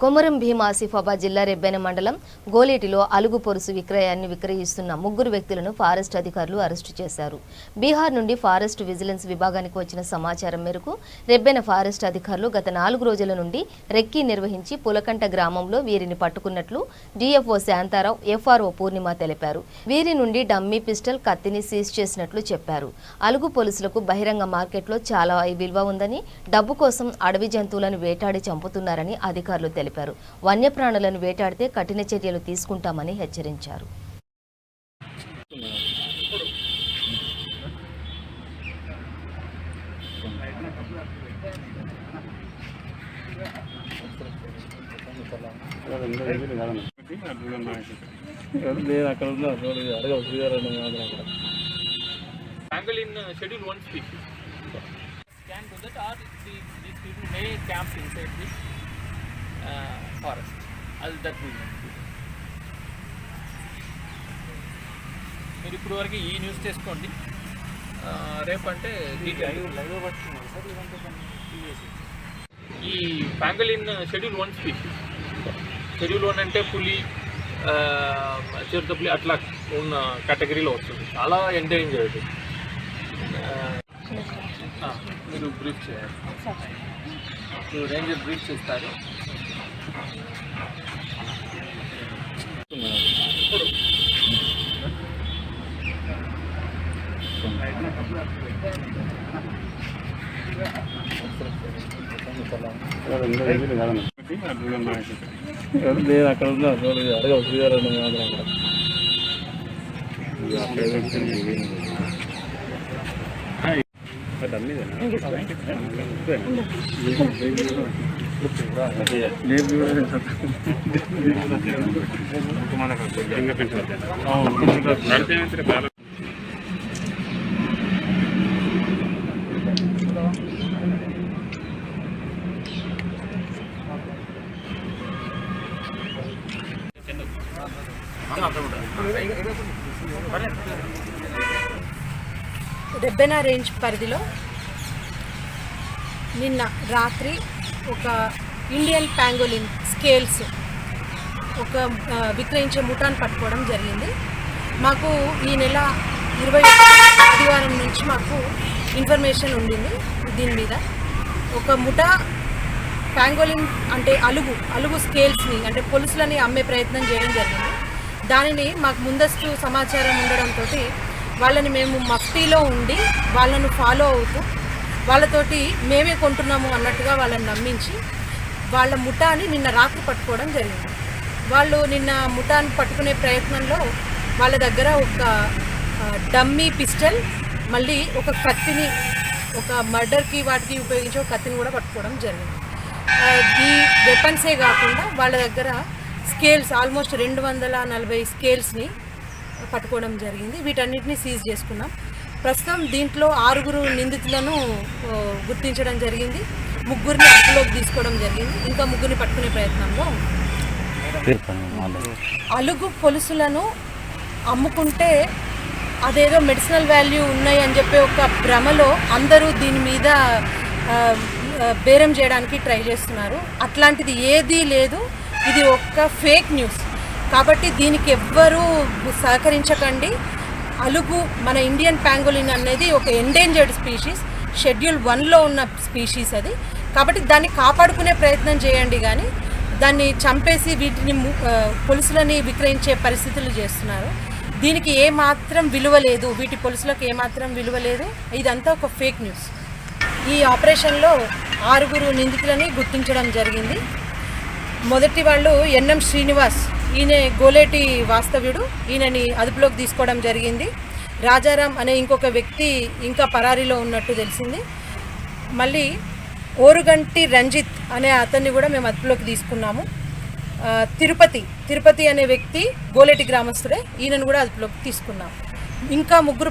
కొమరం భీం ఆసిఫాబాద్ జిల్లా రెబ్బెన మండలం గోలేటిలో అలుగు పొరుసు విక్రయాన్ని విక్రయిస్తున్న ముగ్గురు వ్యక్తులను ఫారెస్ట్ అధికారులు అరెస్టు చేశారు. బీహార్ నుండి ఫారెస్ట్ విజిలెన్స్ విభాగానికి వచ్చిన సమాచారం మేరకు రెబ్బెన ఫారెస్ట్ అధికారులు గత 4 రోజుల నుండి రెక్కీ నిర్వహించి పులకంట గ్రామంలో వీరిని పట్టుకున్నట్లు డిఎఫ్ఓ శాంతారావు, ఎఫ్ఆర్ఓ పూర్ణిమ తెలిపారు. వీరి నుండి డమ్మీ పిస్టల్, కత్తిని సీజ్ చేసినట్లు చెప్పారు. అలుగు పోలీసులకు బహిరంగ మార్కెట్లో చాలా విలువ ఉందని, డబ్బు కోసం అడవి జంతువులను వేటాడి చంపుతున్నారని అధికారులు తెలిపారు. వన్యప్రాణులను వేటాడితే కఠిన చర్యలు తీసుకుంటామని హెచ్చరించారు. Pangolin schedule 1 species can do that, or these people may camp inside this forest. That will మీరు ఇప్పుడు వరకు ఈ న్యూస్ చేసుకోండి. రేపంటే ఈ ప్యాంగోలిన్ షెడ్యూల్ 1 స్పీషీస్. షెడ్యూల్ 1 అంటే పులి, చిరుతపులి అట్లా ఉన్న కేటగిరీలో వస్తుంది. చాలా ఎండేంజర్డ్. మీరు బ్రీఫ్ చేయాలి. రేంజర్ బ్రీఫ్ చేస్తారు. అక్కడ ఉన్నారు రెబ్బెన రేంజ్ పరిధిలో నిన్న రాత్రి ఒక ఇండియన్ ప్యాంగోలిన్ స్కేల్స్ ఒక విక్రయించే ముఠాను పట్టుకోవడం జరిగింది. మాకు ఈ నెల 20 ఆదివారం నుంచి మాకు ఇన్ఫర్మేషన్ ఉండింది. దీని మీద ఒక ముఠా ప్యాంగోలిన్ అంటే అలుగు స్కేల్స్ని అంటే పొలుసులని అమ్మే ప్రయత్నం చేయడం జరిగింది. దానిని మాకు ముందస్తు సమాచారం ఉండడంతో వాళ్ళని మేము మఫ్టీలో ఉండి వాళ్ళను ఫాలో అవుతూ వాళ్ళతోటి మేమే కొంటున్నాము అన్నట్టుగా వాళ్ళని నమ్మించి వాళ్ళ ముఠాని నిన్న రాత్రి పట్టుకోవడం జరిగింది. వాళ్ళు నిన్న ముఠాన్ని పట్టుకునే ప్రయత్నంలో వాళ్ళ దగ్గర ఒక డమ్మీ పిస్టల్, మళ్ళీ ఒక కత్తిని, ఒక మర్డర్కి వాటికి ఉపయోగించే ఒక కత్తిని కూడా పట్టుకోవడం జరిగింది. ఈ వెపన్సే కాకుండా వాళ్ళ దగ్గర స్కేల్స్ ఆల్మోస్ట్ 240 స్కేల్స్ని పట్టుకోవడం జరిగింది. వీటన్నిటిని సీజ్ చేసుకున్నాం. ప్రస్తుతం దీంట్లో 6 నిందితులను గుర్తించడం జరిగింది. 3 అదుపులోకి తీసుకోవడం జరిగింది. ఇంకా 3 పట్టుకునే ప్రయత్నంలో. అలుగు పొలుసులను అమ్ముకుంటే అదేదో మెడిసినల్ వాల్యూ ఉన్నాయి అని చెప్పి ఒక భ్రమలో అందరూ దీని మీద బేరం చేయడానికి ట్రై చేస్తున్నారు. అట్లాంటిది ఏదీ లేదు. ఇది ఒక్క ఫేక్ న్యూస్. కాబట్టి దీనికి ఎవ్వరూ సహకరించకండి. అలుగు మన ఇండియన్ ప్యాంగోలిన్ అనేది ఒక ఎండేంజర్డ్ స్పీషీస్, షెడ్యూల్ 1లో ఉన్న స్పీషీస్ అది. కాబట్టి దాన్ని కాపాడుకునే ప్రయత్నం చేయండి, కానీ దాన్ని చంపేసి వీటిని పొలుసులని విక్రయించే పరిస్థితులు చేస్తున్నారు. దీనికి ఏమాత్రం విలువ లేదు, వీటి పొలుసులకు ఏమాత్రం విలువ లేదు. ఇదంతా ఒక ఫేక్ న్యూస్. ఈ ఆపరేషన్లో 6 నిందితులని గుర్తించడం జరిగింది. మొదటి వాళ్ళు ఎన్ఎం శ్రీనివాస్, ఈయన గోలేటి వాస్తవ్యుడు. ఈయనని అదుపులోకి తీసుకోవడం జరిగింది. రాజారాం అనే ఇంకొక వ్యక్తి ఇంకా పరారీలో ఉన్నట్టు తెలిసింది. మళ్ళీ ఓరుగంటి రంజిత్ అనే అతన్ని కూడా మేము అదుపులోకి తీసుకున్నాము. తిరుపతి అనే వ్యక్తి గోలేటి గ్రామస్తుడే, ఈయనను కూడా అదుపులోకి తీసుకున్నాము. ఇంకా 3